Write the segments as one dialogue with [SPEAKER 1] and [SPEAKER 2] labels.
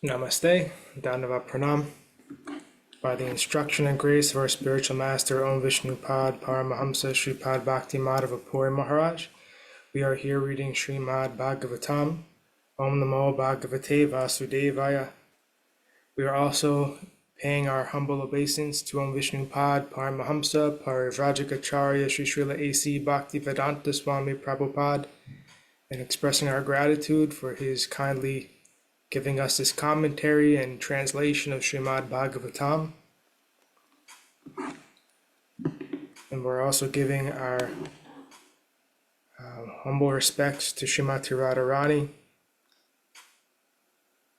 [SPEAKER 1] Namaste, Dandava Pranam. By the instruction and grace of our spiritual master, Om Vishnupad Paramahamsa Sripad Bhakti Madhava Puri Maharaj, we are here reading Srimad Bhagavatam. Om Namo Bhagavate Vasudevaya. We are also paying our humble obeisance to Om Vishnupad Paramahamsa Parivrajagacharya Sri Srila A.C. Bhaktivedanta Swami Prabhupada, and expressing our gratitude for his kindly giving us this commentary and translation of Srimad Bhagavatam. And we're also giving our humble respects to Srimati Radharani,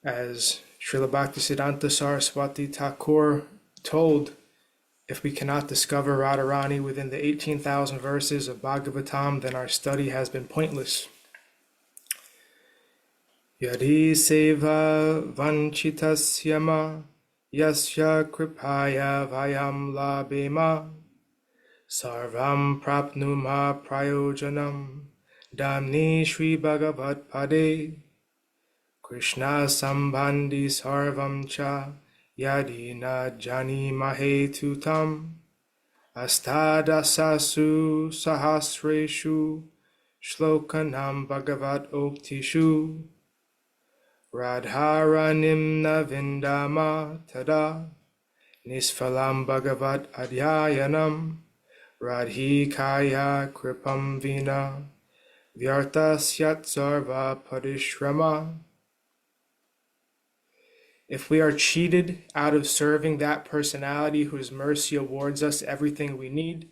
[SPEAKER 1] as Srila Bhaktisiddhanta Saraswati Thakur told, if we cannot discover Radharani within the 18,000 verses of Bhagavatam, then our study has been pointless. Yadi seva vanchitasyama yasya kripaya vayam labema sarvam prapnuma prayojanam damni Shri Bhagavat Pade Krishna sambandhi sarvam cha yadi na jani mahe tutam astadasasu sahasreshu shlokanam Bhagavat oktishu Radharanim navindama tada nisfalam Bhagavat adhyayanam radhikaya kripam vina vyartasyat sarva parishrama. If we are cheated out of serving that personality whose mercy awards us everything we need,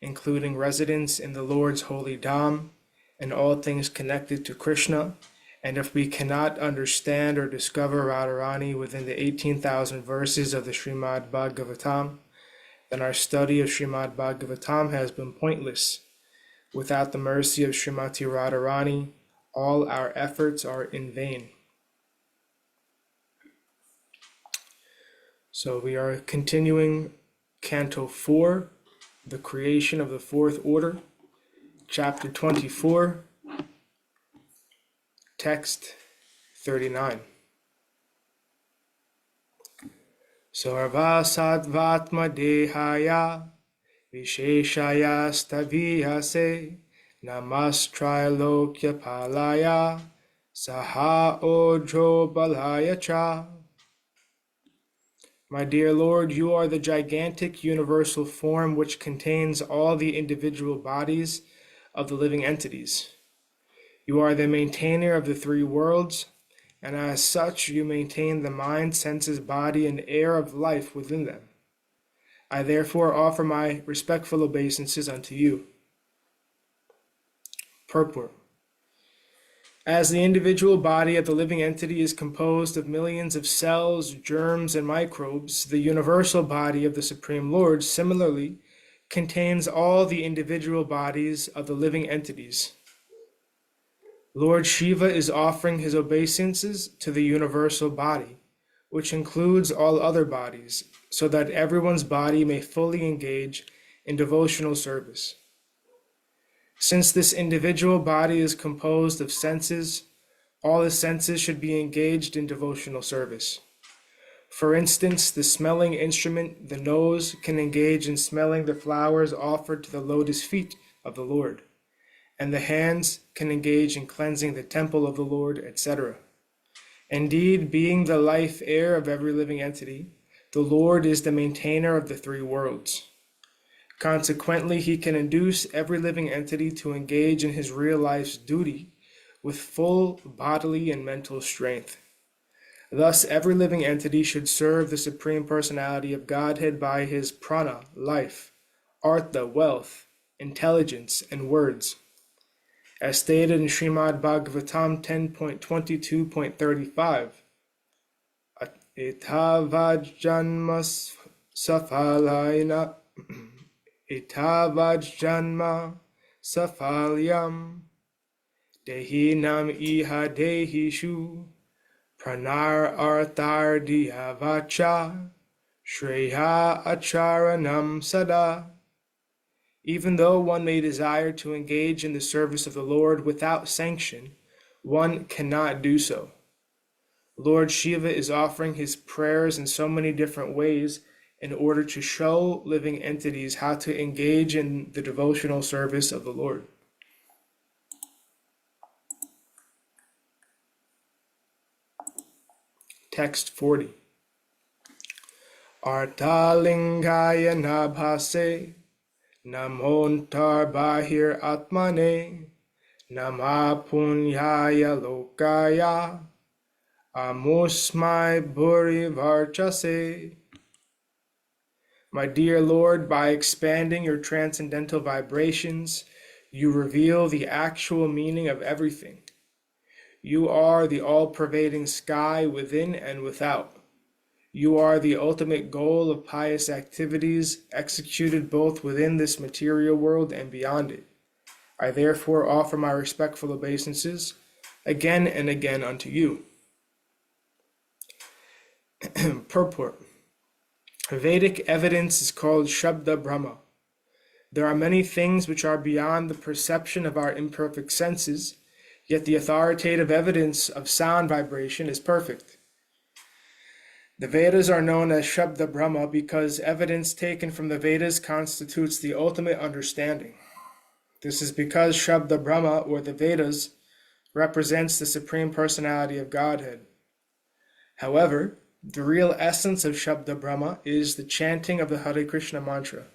[SPEAKER 1] including residence in the Lord's holy Dham and all things connected to Krishna, and if we cannot understand or discover Radharani within the 18,000 verses of the Srimad Bhagavatam, then our study of Srimad Bhagavatam has been pointless. Without the mercy of Srimati Radharani, all our efforts are in vain. So we are continuing Canto 4, the creation of the fourth order, chapter 24, text 39. Sarva sattvatma dehaya visheshaya staviyase namastrailokya palaya saha ojo balaya cha. My dear Lord, you are the gigantic universal form which contains all the individual bodies of the living entities. You are the maintainer of the three worlds, and as such you maintain the mind, senses, body, and air of life within them. I therefore offer my respectful obeisances unto you. Purport. As the individual body of the living entity is composed of millions of cells, germs, and microbes, the universal body of the Supreme Lord similarly contains all the individual bodies of the living entities. Lord Śiva is offering his obeisances to the universal body, which includes all other bodies, so that everyone's body may fully engage in devotional service. Since this individual body is composed of senses, all the senses should be engaged in devotional service. For instance, the smelling instrument, the nose, can engage in smelling the flowers offered to the lotus feet of the Lord, and the hands can engage in cleansing the temple of the Lord, etc. Indeed, being the life air of every living entity, the Lord is the maintainer of the three worlds. Consequently, he can induce every living entity to engage in his real life's duty with full bodily and mental strength. Thus, every living entity should serve the Supreme Personality of Godhead by his prana, life, artha, wealth, intelligence, and words. As stated in Srimad Bhagavatam 10.22.35, Etavajjanma safalaina Etavajjanma safalyam Dehinam iha dehishu Pranar arthar diyavacha Shreya acharanam sada. Even though one may desire to engage in the service of the Lord without sanction, one cannot do so. Lord Śiva is offering his prayers in so many different ways in order to show living entities how to engage in the devotional service of the Lord. Text 40. Artalingaya nabhase namontar bahir atmane namapunyaya lokaya amusmai bhuri varchase. My dear Lord, by expanding your transcendental vibrations, you reveal the actual meaning of everything. You are the all-pervading sky within and without. You are the ultimate goal of pious activities executed both within this material world and beyond it. I therefore offer my respectful obeisances again and again unto you. Purport. Vedic evidence is called Shabda Brahma. There are many things which are beyond the perception of our imperfect senses, yet the authoritative evidence of sound vibration is perfect. The Vedas are known as Shabda Brahma because evidence taken from the Vedas constitutes the ultimate understanding. This is because Shabda Brahma, or the Vedas, represents the Supreme Personality of Godhead. However, the real essence of Shabda Brahma is the chanting of the Hare Krishna mantra.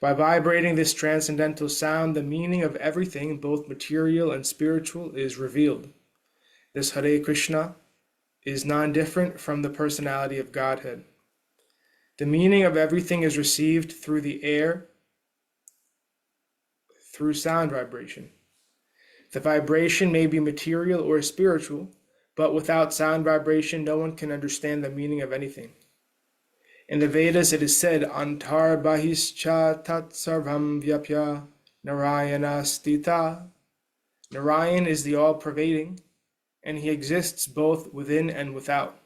[SPEAKER 1] By vibrating this transcendental sound, the meaning of everything, both material and spiritual, is revealed. This Hare Krishna is non-different from the personality of Godhead. The meaning of everything is received through the air, through sound vibration. The vibration may be material or spiritual, but without sound vibration, no one can understand the meaning of anything. In the Vedas, it is said, Antar Bahischa Tat Sarvam Vyapya Narayana Stita. Narayan is the all-pervading, and he exists both within and without.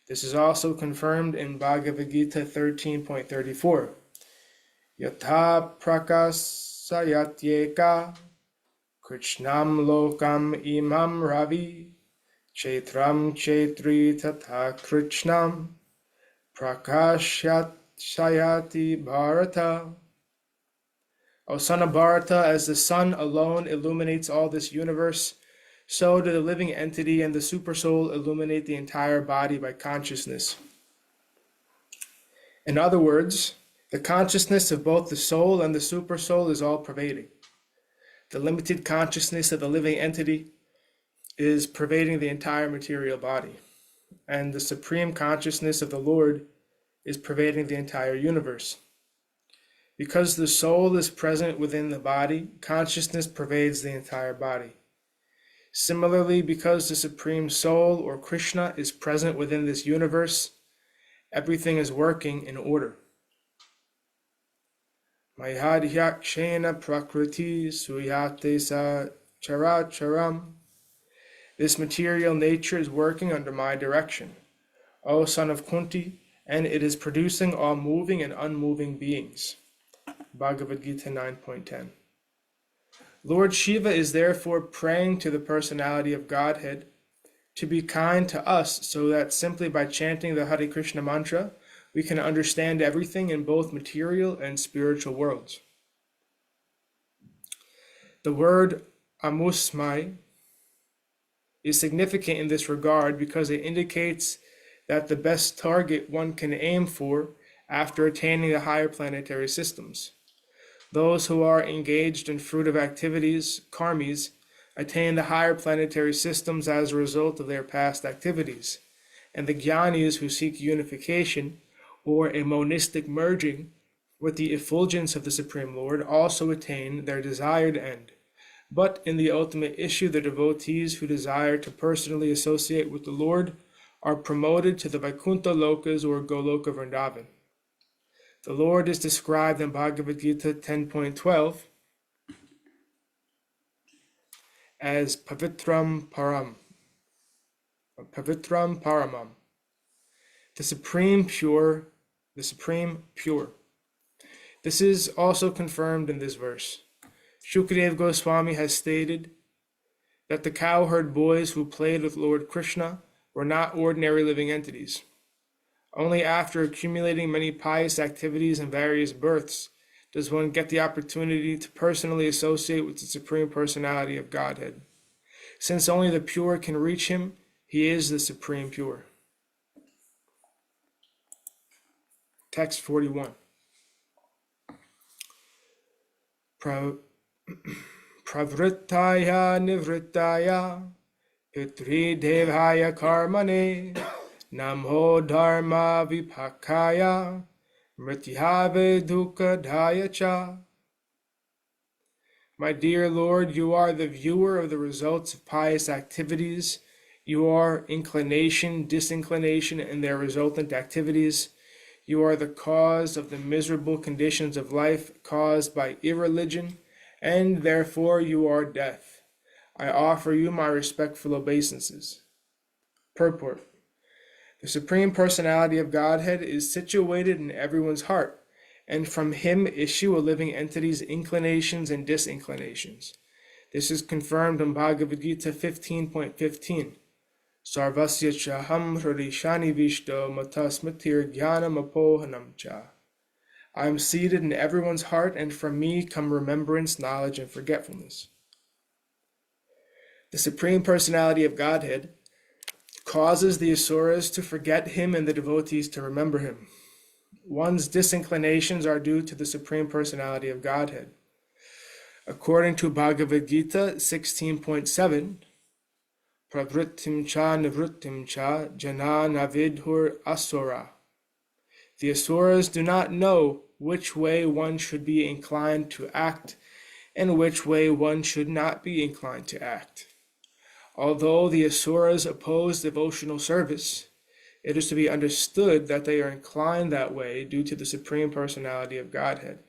[SPEAKER 1] This is also confirmed in Bhagavad Gita 13.34. Yatha prakasayatyeka Krishnam lokam imam ravi Chaitram chaitri tatha Krishnam prakashyat shayati bharata. O son of Bharata, as the sun alone illuminates all this universe, so do the living entity and the supersoul illuminate the entire body by consciousness. In other words, the consciousness of both the soul and the supersoul is all-pervading. The limited consciousness of the living entity is pervading the entire material body, and the supreme consciousness of the Lord is pervading the entire universe. Because the soul is present within the body, consciousness pervades the entire body. Similarly, because the Supreme Soul, or Krishna, is present within this universe, everything is working in order. Mayadhyakshena prakriti suyate sa characharam. This material nature is working under my direction, O son of Kunti, and it is producing all moving and unmoving beings. Bhagavad Gita 9.10. Lord Śiva is therefore praying to the personality of Godhead to be kind to us so that simply by chanting the Hare Krishna mantra, we can understand everything in both material and spiritual worlds. The word amusmai is significant in this regard because it indicates that the best target one can aim for after attaining the higher planetary systems. Those who are engaged in fruitive activities, karmis, attain the higher planetary systems as a result of their past activities, and the jnanis who seek unification or a monistic merging with the effulgence of the Supreme Lord also attain their desired end. But in the ultimate issue, the devotees who desire to personally associate with the Lord are promoted to the Vaikuntha Lokas or Goloka Vrindavan. The Lord is described in Bhagavad Gita 10.12 as Pavitram Paramam, the supreme pure. This is also confirmed in this verse. Shukadeva Goswami has stated that the cowherd boys who played with Lord Krishna were not ordinary living entities. Only after accumulating many pious activities and various births does one get the opportunity to personally associate with the Supreme Personality of Godhead. Since only the pure can reach him, he is the Supreme Pure. Text 41. Pravrittaya nivrittaya pitri devaya karmane namho dharma vipakaya mrityave dukkadaya cha. My dear Lord, you are the viewer of the results of pious activities. You are inclination, disinclination, and their resultant activities. You are the cause of the miserable conditions of life caused by irreligion, and therefore you are death. I offer you my respectful obeisances. Purport. The Supreme Personality of Godhead is situated in everyone's heart, and from him issue a living entity's inclinations and disinclinations. This is confirmed in Bhagavad Gita 15.15. Sarvasya chaham hridishani vishto matasmatir jnanam apohanam cha. I am seated in everyone's heart, and from me come remembrance, knowledge, and forgetfulness. The Supreme Personality of Godhead causes the asuras to forget him and the devotees to remember him. One's disinclinations are due to the Supreme Personality of Godhead. According to Bhagavad Gita 16.7, Pravrittim cha nivrittim cha jana navidhur asura. The asuras do not know which way one should be inclined to act and which way one should not be inclined to act. Although the asuras oppose devotional service, it is to be understood that they are inclined that way due to the Supreme Personality of Godhead.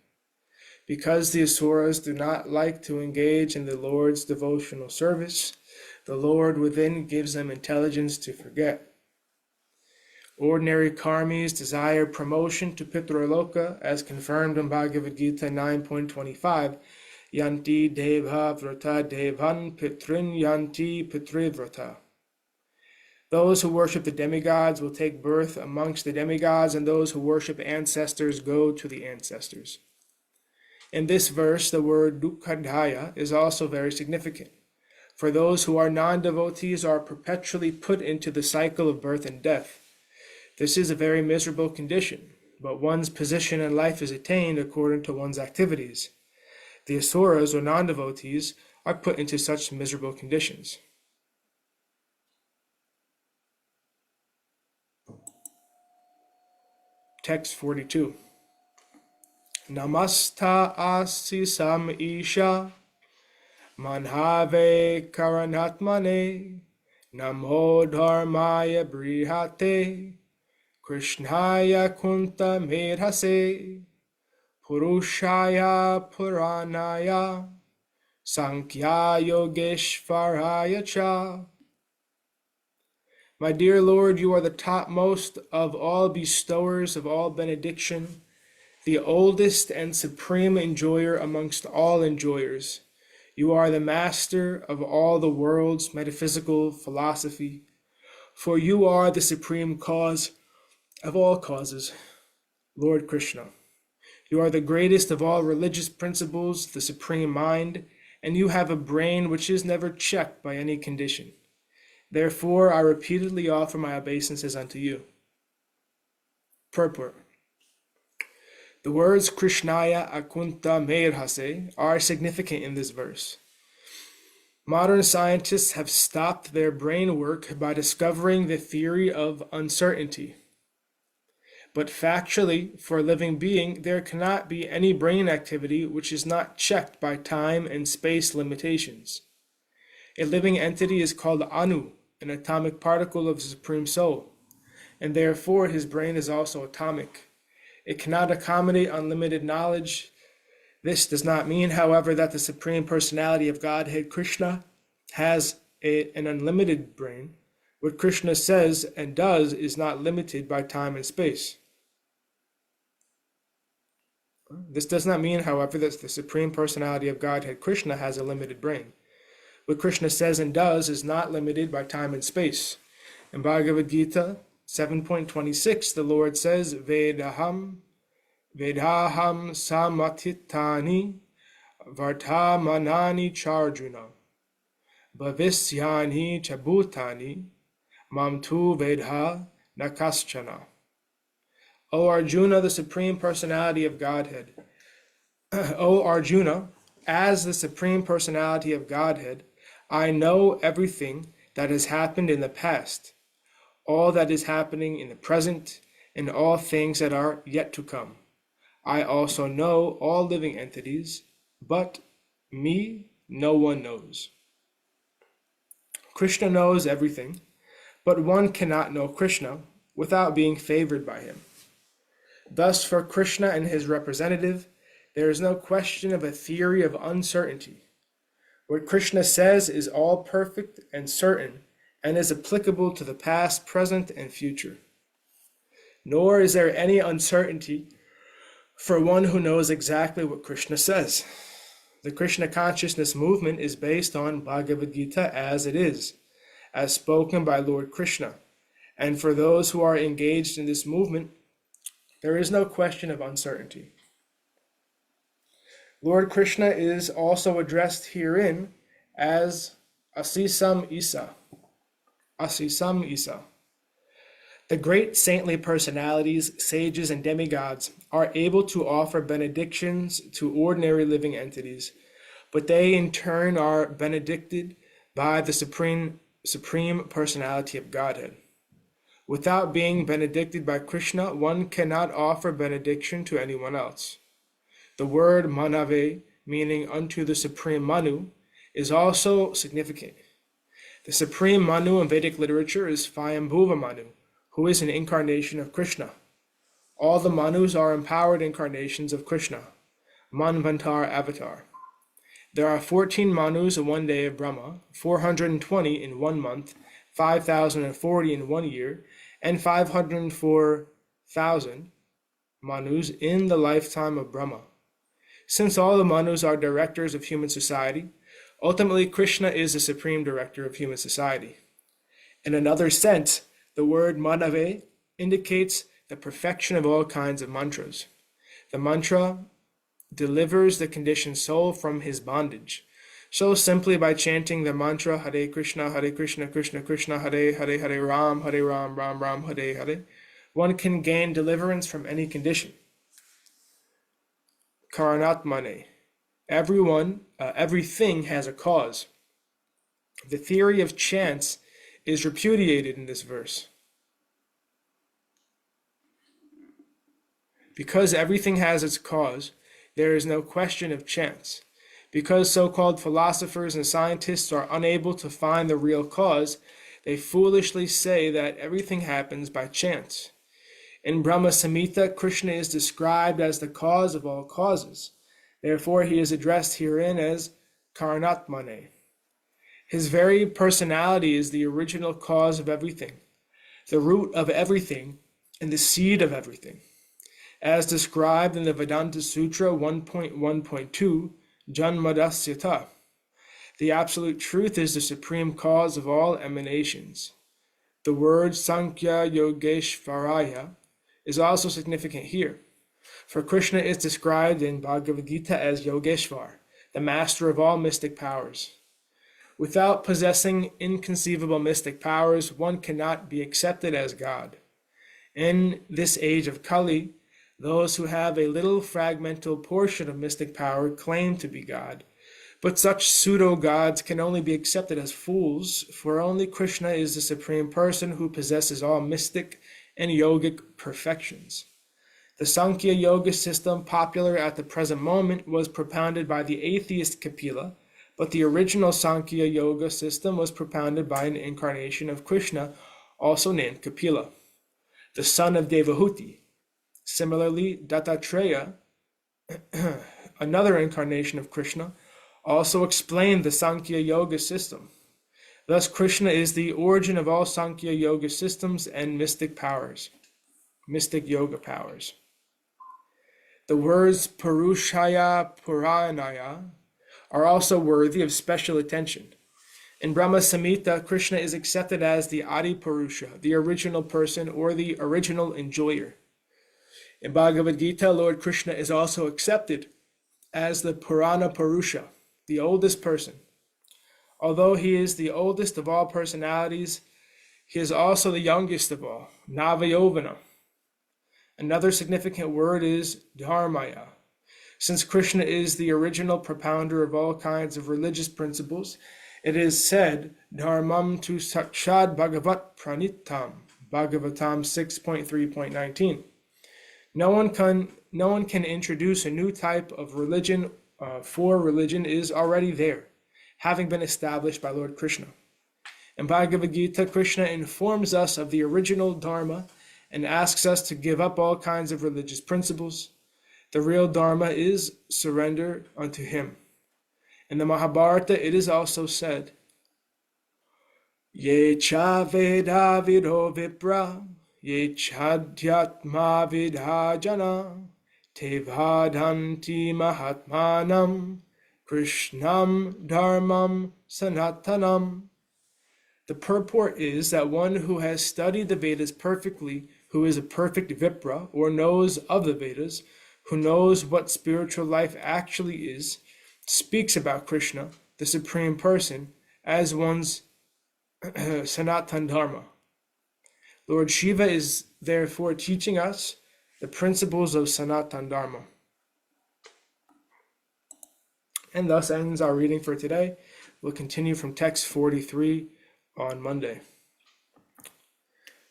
[SPEAKER 1] Because the asuras do not like to engage in the Lord's devotional service, the Lord within gives them intelligence to forget. Ordinary karmis desire promotion to Pitraloka, as confirmed in Bhagavad Gita 9.25, Yanti Deva Vrata Devan Pitrin Yanti Pitrivrata. Those who worship the demigods will take birth amongst the demigods, and those who worship ancestors go to the ancestors. In this verse, the word dukkadaya is also very significant. For those who are non-devotees are perpetually put into the cycle of birth and death. This is a very miserable condition, but one's position in life is attained according to one's activities. The asuras, or non-devotees, are put into such miserable conditions. Text 42. Namasta asisam isha manhave karanatmane namo dharmaya brihate krishnaya kunta medhase purushaya puranaya sankhya yogeshvaraya cha. My dear Lord, you are the topmost of all bestowers of all benediction, the oldest and supreme enjoyer amongst all enjoyers. You are the master of all the world's metaphysical philosophy, for you are the supreme cause of all causes, Lord Krishna. You are the greatest of all religious principles, the supreme mind, and you have a brain which is never checked by any condition. Therefore, I repeatedly offer my obeisances unto you. Purport. The words Krishnaya Akunta Medhase are significant in this verse. Modern scientists have stopped their brain work by discovering the theory of uncertainty. But factually, for a living being, there cannot be any brain activity which is not checked by time and space limitations. A living entity is called Anu, an atomic particle of the Supreme Soul, and therefore his brain is also atomic. It cannot accommodate unlimited knowledge. This does not mean, however, that the Supreme Personality of Godhead, Krishna, has an unlimited brain. What Krishna says and does is not limited by time and space. This does not mean, however, that the Supreme Personality of Godhead, Krishna, has a limited brain. What Krishna says and does is not limited by time and space. In Bhagavad Gita 7.26, the Lord says, Vedaham samatitani vartamanani charjuna bhavisyani chabutani mam tu vedha nakaschana. O Arjuna, the Supreme Personality of Godhead. O Arjuna, as the Supreme Personality of Godhead, I know everything that has happened in the past, all that is happening in the present, and all things that are yet to come. I also know all living entities, but me no one knows. Krishna knows everything, but one cannot know Krishna without being favored by him. Thus, for Krishna and his representative, there is no question of a theory of uncertainty. What Krishna says is all perfect and certain and is applicable to the past, present, and future. Nor is there any uncertainty for one who knows exactly what Krishna says. The Krishna consciousness movement is based on Bhagavad Gita as it is, as spoken by Lord Krishna. And for those who are engaged in this movement, there is no question of uncertainty. Lord Krishna is also addressed herein as Asisam Isa. Asisam Isa. The great saintly personalities, sages, and demigods are able to offer benedictions to ordinary living entities, but they in turn are benedicted by the Supreme Personality of Godhead. Without being benedicted by Krishna, one cannot offer benediction to anyone else. The word Manave, meaning unto the Supreme Manu, is also significant. The Supreme Manu in Vedic literature is Swayambhuva Manu, who is an incarnation of Krishna. All the Manus are empowered incarnations of Krishna, Manvantar avatar. There are 14 Manus in one day of Brahma, 420 in 1 month, 5,040 in 1 year, and 504,000 Manus in the lifetime of Brahma. Since all the Manus are directors of human society, ultimately Krishna is the supreme director of human society. In another sense, the word Manave indicates the perfection of all kinds of mantras. The mantra delivers the conditioned soul from his bondage. So simply by chanting the mantra Hare Krishna, Krishna Krishna, Hare Hare, Hare Ram, Ram Ram, Hare Hare, one can gain deliverance from any condition. Karanatmane. Everything has a cause. The theory of chance is repudiated in this verse. Because everything has its cause, there is no question of chance. Because so-called philosophers and scientists are unable to find the real cause, they foolishly say that everything happens by chance. In Brahma Samhita, Krishna is described as the cause of all causes. Therefore, he is addressed herein as Karanatmane. His very personality is the original cause of everything, the root of everything, and the seed of everything. As described in the Vedanta Sutra 1.1.2, Janmadasyata, the absolute truth is the supreme cause of all emanations. The word Sankhya Yogeshvaraya is also significant here, for Krishna is described in Bhagavad Gita as Yogeshvar, the master of all mystic powers. Without possessing inconceivable mystic powers, one cannot be accepted as God. In this age of Kali, those who have a little fragmental portion of mystic power claim to be God, but such pseudo-gods can only be accepted as fools, for only Krishna is the supreme person who possesses all mystic and yogic perfections. The Sankhya Yoga system, popular at the present moment, was propounded by the atheist Kapila, but the original Sankhya Yoga system was propounded by an incarnation of Krishna, also named Kapila, the son of Devahuti. Similarly, Dattatreya, another incarnation of Krishna, also explained the Sankhya Yoga system. Thus, Krishna is the origin of all Sankhya Yoga systems and mystic powers, mystic yoga powers. The words Purushaya Puranaya are also worthy of special attention. In Brahma Samhita, Krishna is accepted as the Adi Purusha, the original person or the original enjoyer. In Bhagavad Gita, Lord Krishna is also accepted as the Purana Purusha, the oldest person. Although he is the oldest of all personalities, he is also the youngest of all, Navayovana. Another significant word is dharmaya. Since Krishna is the original propounder of all kinds of religious principles, it is said, Dharmam tu sakshad Bhagavat pranitam, Bhagavatam 6.3.19. No one can introduce a new type of religion, for religion is already there, having been established by Lord Krishna. In Bhagavad Gita, Krishna informs us of the original Dharma and asks us to give up all kinds of religious principles. The real Dharma is surrender unto him. In the Mahabharata, it is also said, Ye cha veda vido vipra, ye chadhyatma vidhajana, te vadhanti mahatmanam, Krishnam dharmam sanatanam. The purport is that one who has studied the Vedas perfectly, who is a perfect Vipra, or knows of the Vedas, who knows what spiritual life actually is, speaks about Krishna, the Supreme Person, as one's Sanatan Dharma. Lord Śiva is therefore teaching us the principles of Sanatan Dharma. And thus ends our reading for today. We'll continue from text 43 on Monday.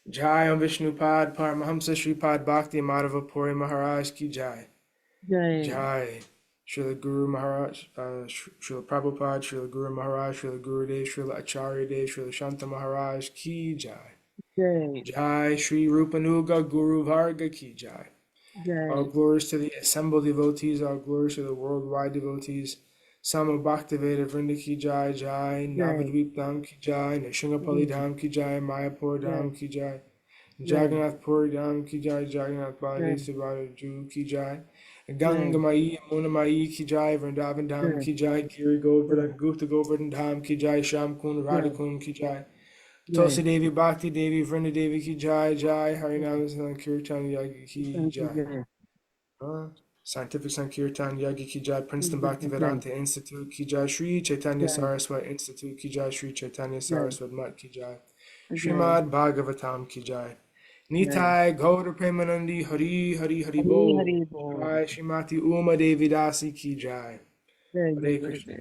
[SPEAKER 1] Jai Om Vishnupad Paramahamsa Sripad Bhakti Madhava Puri Maharaj Ki Jai.
[SPEAKER 2] Jai.
[SPEAKER 1] Jai. Srila Guru Maharaj, Srila Prabhupada, Srila Guru Maharaj, Srila Gurudev, Srila Acharya Dev, Srila Shanta Maharaj Ki Jai.
[SPEAKER 2] Jai.
[SPEAKER 1] Jai Shri Rupanuga Guru Varga Ki Jai.
[SPEAKER 2] Jai.
[SPEAKER 1] All glories to the assembled devotees, all glories to the worldwide devotees. Sama Bhaktivedanta Vrinda Ki Jai Jai, Navadvip Dham Ki Jai, Nishingapali Dham Ki Jai, Mayapur Dham Ki Jai, Jagannath Puri Dham Ki Jai, Jagannath Baladev Subhadra Ju Ki Jai, Gangamai Munamai Ki Jai, Vrindavan Dham Ki Jai, Giri Govardhan Gupta Govardhan Dham Ki Jai, Sham Kund Radhakund Ki Jai, Tulsi Devi Bhakti Devi Vrinda Devi Ki Jai Jai, Harinam Sankirtan Yagi Ki Jai. Scientific Sankirtan Yagi Ki Jai, Princeton Bhaktivedanta Institute Ki Jai, Sri Chaitanya Saraswat Institute Ki Jai, Sri Chaitanya Saraswat Mat Ki Jai, Srimad Bhagavatam Ki Jai, Nitai Gaura Premanandi Hari Hari Hari Bol, Jai Srimati Uma Devi Dasi Ki Jai. Hare Krishna.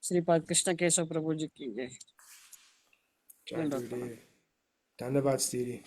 [SPEAKER 2] Sripad Krishna Keshav Prabhu ji ki jai.
[SPEAKER 1] Jai Gurudev. Dhanyavad Stiri.